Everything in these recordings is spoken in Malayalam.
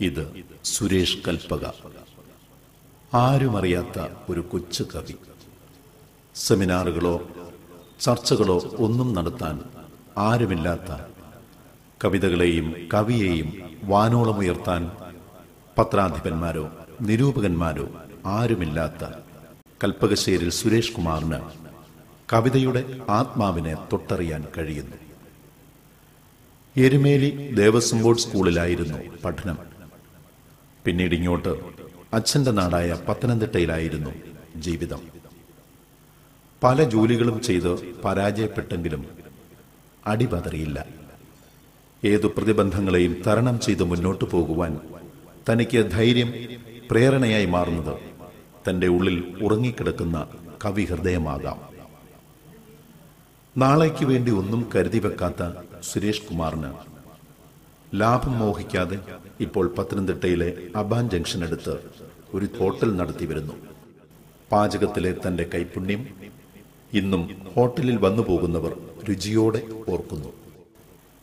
ഇത് സുരേഷ് കൽപ്പക. ആരുമറിയാത്ത ഒരു കൊച്ചു കവി. സെമിനാറുകളോ ചർച്ചകളോ ഒന്നും നടത്താൻ ആരുമില്ലാത്ത, കവിതകളെയും കവിയെയും വാനോളമുയർത്താൻ പത്രാധിപന്മാരോ നിരൂപകന്മാരോ ആരുമില്ലാത്ത കൽപ്പകശ്ശേരിൽ സുരേഷ് കുമാറിന് കവിതയുടെ ആത്മാവിനെ തൊട്ടറിയാൻ കഴിയുന്നു. എരുമേലി ദേവസ്വം ബോർഡ് സ്കൂളിലായിരുന്നു പഠനം. പിന്നീട് ഇങ്ങോട്ട് അച്ഛന്റെ നാടായ പത്തനംതിട്ടയിലായിരുന്നു ജീവിതം. പല ജോലികളും ചെയ്ത് പരാജയപ്പെട്ടെങ്കിലും അടിപതറിയില്ല. ഏതു പ്രതിബന്ധങ്ങളെയും തരണം ചെയ്ത് മുന്നോട്ടു പോകുവാൻ തനിക്ക് ധൈര്യം പ്രേരണയായി മാറുന്നത് തന്റെ ഉള്ളിൽ ഉറങ്ങിക്കിടക്കുന്ന കവിഹൃദയമാകാം. നാളേക്ക് വേണ്ടി ഒന്നും കരുതി വെക്കാത്ത സുരേഷ് കുമാറിന് ലാഭം മോഹിക്കാതെ ഇപ്പോൾ പത്തനംതിട്ടയിലെ അബാൻ ജംഗ്ഷൻ അടുത്ത് ഒരു ഹോട്ടൽ നടത്തി വരുന്നു. പാചകത്തിലെ തന്റെ കൈപുണ്യം ഇന്നും ഹോട്ടലിൽ വന്നു പോകുന്നവർ രുചിയോടെ ഓർക്കുന്നു.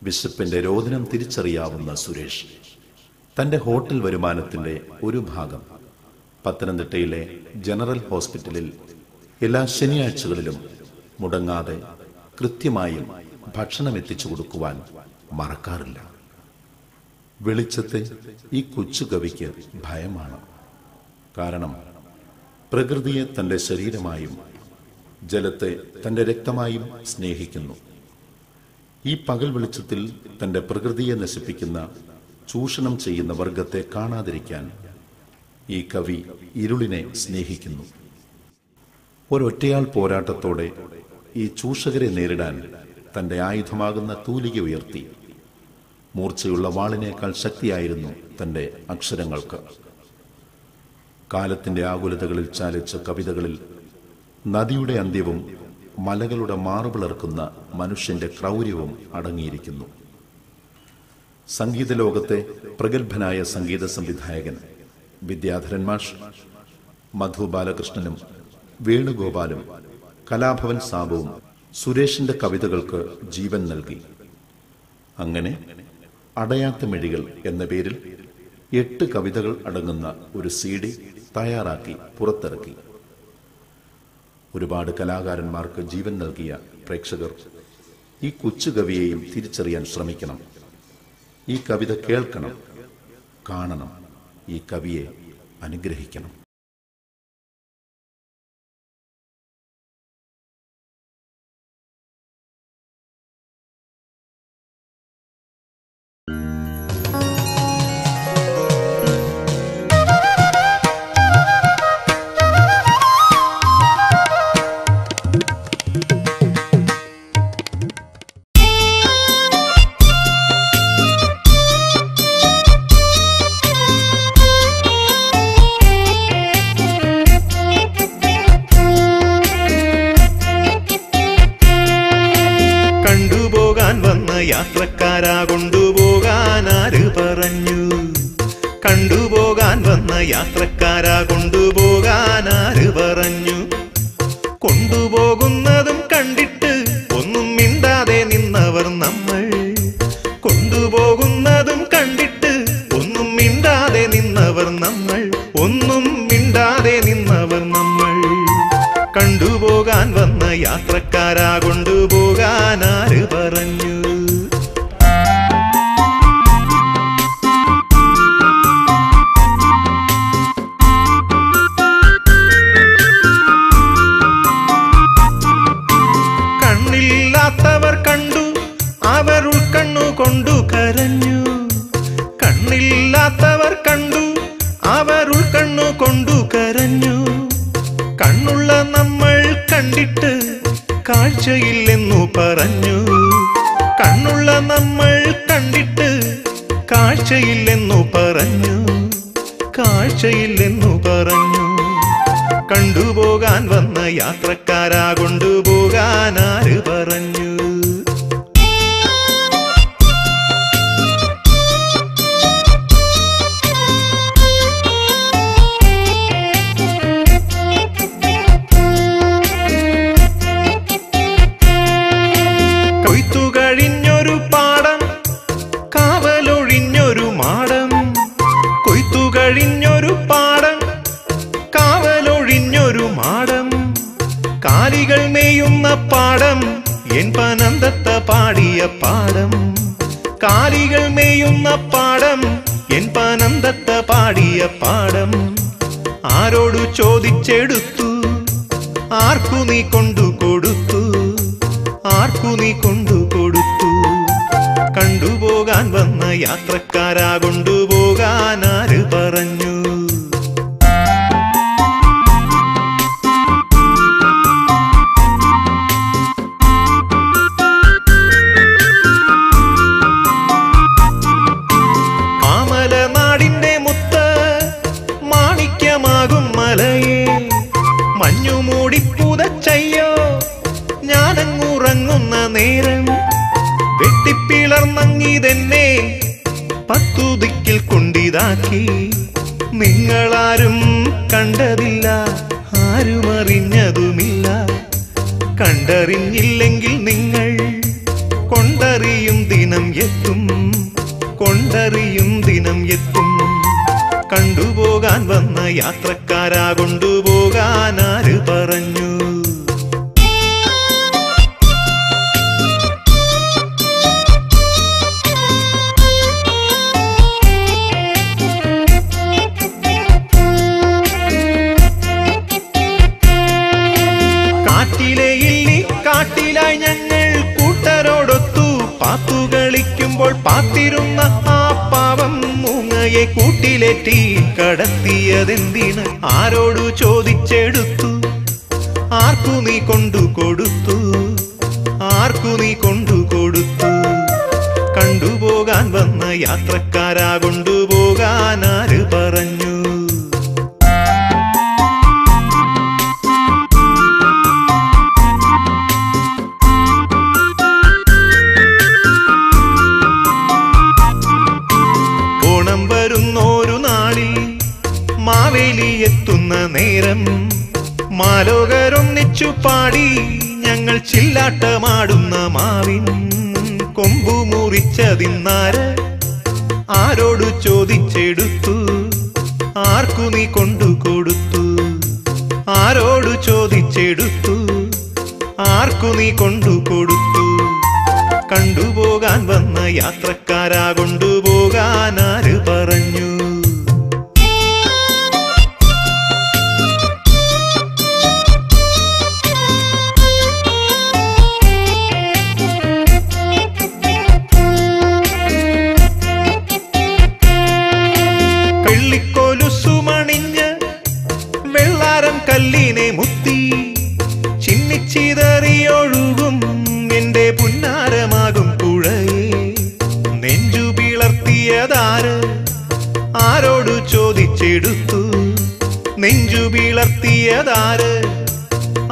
വിശപ്പിന്റെ രോദനം തിരിച്ചറിയാവുന്ന സുരേഷ് തന്റെ ഹോട്ടൽ വരുമാനത്തിന്റെ ഒരു ഭാഗം പത്തനംതിട്ടയിലെ ജനറൽ ഹോസ്പിറ്റലിൽ എല്ലാ ശനിയാഴ്ചകളിലും മുടങ്ങാതെ കൃത്യമായും ഭക്ഷണം എത്തിച്ചു കൊടുക്കുവാൻ മറക്കാറില്ല. വെളിച്ചത്തെ ഈ കൊച്ചു കവിക്ക് ഭയമാണ്. കാരണം പ്രകൃതിയെ തന്റെ ശരീരമായും ജലത്തെ തന്റെ രക്തമായും സ്നേഹിക്കുന്നു. ഈ പകൽ വെളിച്ചത്തിൽ തന്റെ പ്രകൃതിയെ നശിപ്പിക്കുന്ന, ചൂഷണം ചെയ്യുന്ന വർഗത്തെ കാണാതിരിക്കാൻ ഈ കവി ഇരുളിനെ സ്നേഹിക്കുന്നു. ഒരൊറ്റയാൾ പോരാട്ടത്തോടെ ഈ ചൂഷകരെ നേരിടാൻ തന്റെ ആയുധമാകുന്ന തൂലിക ഉയർത്തി. മൂർച്ചയുള്ള വാളിനേക്കാൾ ശക്തിയായിരുന്നു തന്റെ അക്ഷരങ്ങൾക്ക്. കാലത്തിന്റെ ആകുലതകളിൽ ചാലിച്ച കവിതകളിൽ നദിയുടെ അന്ത്യവും മലകളുടെ മാറുപിളർക്കുന്ന മനുഷ്യന്റെ ക്രൗര്യവും അടങ്ങിയിരിക്കുന്നു. സംഗീത ലോകത്തെ പ്രഗത്ഭനായ സംഗീത സംവിധായകൻ വിദ്യാധരൻ മാഷ്, മധു ബാലകൃഷ്ണനും വേണുഗോപാലും കലാഭവൻ സാബുവും സുരേഷിന്റെ കവിതകൾക്ക് ജീവൻ നൽകി. അങ്ങനെ അടയാത്ത മിഴികൾ എന്ന പേരിൽ 8 കവിതകൾ അടങ്ങുന്ന ഒരു CD തയ്യാറാക്കി പുറത്തിറക്കി. ഒരുപാട് കലാകാരന്മാർക്ക് ജീവൻ നൽകിയ പ്രേക്ഷകർ ഈ കൊച്ചു കവിയെയും തിരിച്ചറിയാൻ ശ്രമിക്കണം. ഈ കവിത കേൾക്കണം, കാണണം, ഈ കവിയെ അനുഗ്രഹിക്കണം. യാത്രക്കാരാ കൊണ്ടുപോകാനാര് പറഞ്ഞു? കണ്ടുപോകാൻ വന്ന യാത്രക്കാരാ കൊണ്ടുപോകാനാര് പറഞ്ഞു? കൊണ്ടുപോകുന്നതും കണ്ടിട്ട് ഒന്നും മിണ്ടാതെ നിന്നവർ നമ്മൾ. കൊണ്ടുപോകുന്നതും കണ്ടിട്ട് ഒന്നും മിണ്ടാതെ നിന്നവർ നമ്മൾ. ഒന്നും മിണ്ടാതെ നിന്നവർ നമ്മൾ. കണ്ടുപോകാൻ വന്ന യാത്രക്കാരാ കൊണ്ടുപോകാനാര് പറഞ്ഞു? കണ്ണില്ലാത്തവർ കണ്ടു, അവർ ഉൾക്കണ്ണു കൊണ്ടു കരഞ്ഞു. കണ്ണില്ലാത്തവർ കണ്ടു, അവർ ഉൾക്കണ്ണു കൊണ്ടു കരഞ്ഞു. കണ്ണുള്ള നമ്മൾ കണ്ടിട്ട് കാഴ്ചയില്ലെന്നു പറഞ്ഞു. കണ്ണുള്ള നമ്മൾ കണ്ടിട്ട് കാഴ്ചയില്ലെന്നു പറഞ്ഞു. കാഴ്ചയില്ലെന്നു പറഞ്ഞു. കണ്ടുപോകാൻ വന്ന യാത്രക്കാരാ കൊണ്ടുപോകാനാര് പറഞ്ഞു? കൊയ്ത്തു കഴിഞ്ഞൊരു പാടം, കാവലൊഴിഞ്ഞൊരു മാടം. മേയുന്ന പാടം എൻ പനന്തത്ത പാടിയ പാടം കാലികൾ മേയുന്ന പാടം എൻ പനന്തത്ത പാടിയ പാടം ആരോടു ചോദിച്ചെടുത്തു ആർക്കു നീ കൊണ്ടു കൊടുത്തു ആർക്കു നീ കൊണ്ടു കൊടുത്തു കണ്ടുപോകാൻ വന്ന യാത്രക്കാരാ കൊണ്ടുപോകാൻ ആര് പറഞ്ഞു മഞ്ഞുമൂടിപ്പുതച്ചയ്യോ ഞാനങ്ങുറങ്ങുന്ന നേരം വെട്ടിപ്പിളർന്നങ്ങിതെന്നെ പത്തുദിക്കിൽ കൊണ്ടിതാക്കി നിങ്ങളാരും കണ്ടതില്ല ആരും അറിഞ്ഞതുമില്ല കണ്ടറിഞ്ഞില്ലെങ്കിൽ നിങ്ങൾ കൊണ്ടറിയും ദിനം എത്തും കൊണ്ടറിയും ദിനം എത്തും കണ്ടുപോകാൻ വന്ന യാത്രക്കാരാ കൊണ്ടുപോകാൻ ആര് പറഞ്ഞു കാറ്റിലെ ഇല്ലി കാട്ടിലായി ഞങ്ങൾ കൂട്ടരോടൊത്തു പാത്തുകളിക്കുമ്പോൾ പാത്തിരുന്ന ആ പാവം മൂങ്ങയെ കൂട്ടിലേറ്റി കടത്തിയതെന്തിന് ആരോടു ചോദിച്ചെടുത്തു ആർക്കു നീ കൊണ്ടു കൊടുത്തു ആർക്കു നീ കൊണ്ടു കൊടുത്തു കണ്ടുപോകാൻ വന്ന യാത്രക്കാരാ കൊണ്ടുപോകാൻ ആര് പറഞ്ഞു മാവേലി എത്തുന്ന നേരം മാലോകരൊന്നിച്ചു പാടി ഞങ്ങൾ ചില്ലാട്ടമാടുന്ന മാവിൻ കൊമ്പു മുറിച്ചതിന്നാര് ആരോടു ചോദിച്ചെടുത്തു ആർക്കു നീ കൊണ്ടു കൊടുത്തു ആരോടു ചോദിച്ചെടുത്തു ആർക്കു നീ കൊണ്ടു കൊടുത്തു കണ്ടുപോകാൻ വന്ന യാത്രക്കാരാ കൊണ്ടുപോകാൻ ആര് പറഞ്ഞു കല്ലിനെ മുത്തി ചിന്നിച്ചിതറിയൊഴുകും എന്റെ പുന്നാരമാകും പുഴയെ നെഞ്ചു പിളർത്തിയതാര് ആരോടു ചോദിച്ചെടുത്തു നെഞ്ചു പിളർത്തിയതാര്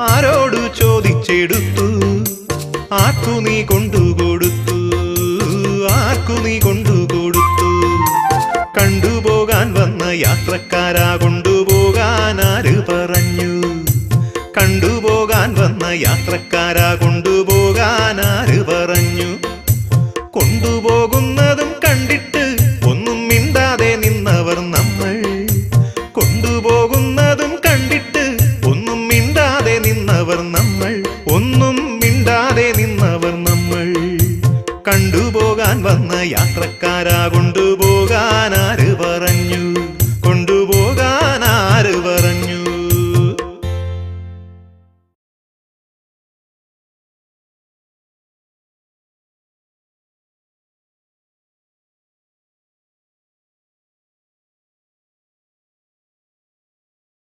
ആരോടു ചോദിച്ചെടുത്തു ആർക്കു നീ കൊണ്ടുകൊടുത്തു ആർക്കു നീ കൊണ്ടുകൊടുത്തു കണ്ടുപോകാൻ വന്ന യാത്രക്കാരാ കൊണ്ടുപോകാൻ ആര് പറഞ്ഞു കണ്ടുപോകാൻ വന്ന യാത്രക്കാരാ കൊണ്ടുപോകാൻ ആര് പറഞ്ഞു കൊണ്ടുപോകുന്നതും കണ്ടിട്ട് ഒന്നും മിണ്ടാതെ നിന്നവർ നമ്മൾ കൊണ്ടുപോകുന്നതും കണ്ടിട്ട് ഒന്നും മിണ്ടാതെ നിന്നവർ നമ്മൾ ഒന്നും മിണ്ടാതെ നിന്നവർ നമ്മൾ കണ്ടുപോകാൻ വന്ന യാത്രക്കാരാ കൊണ്ടുപോകാൻ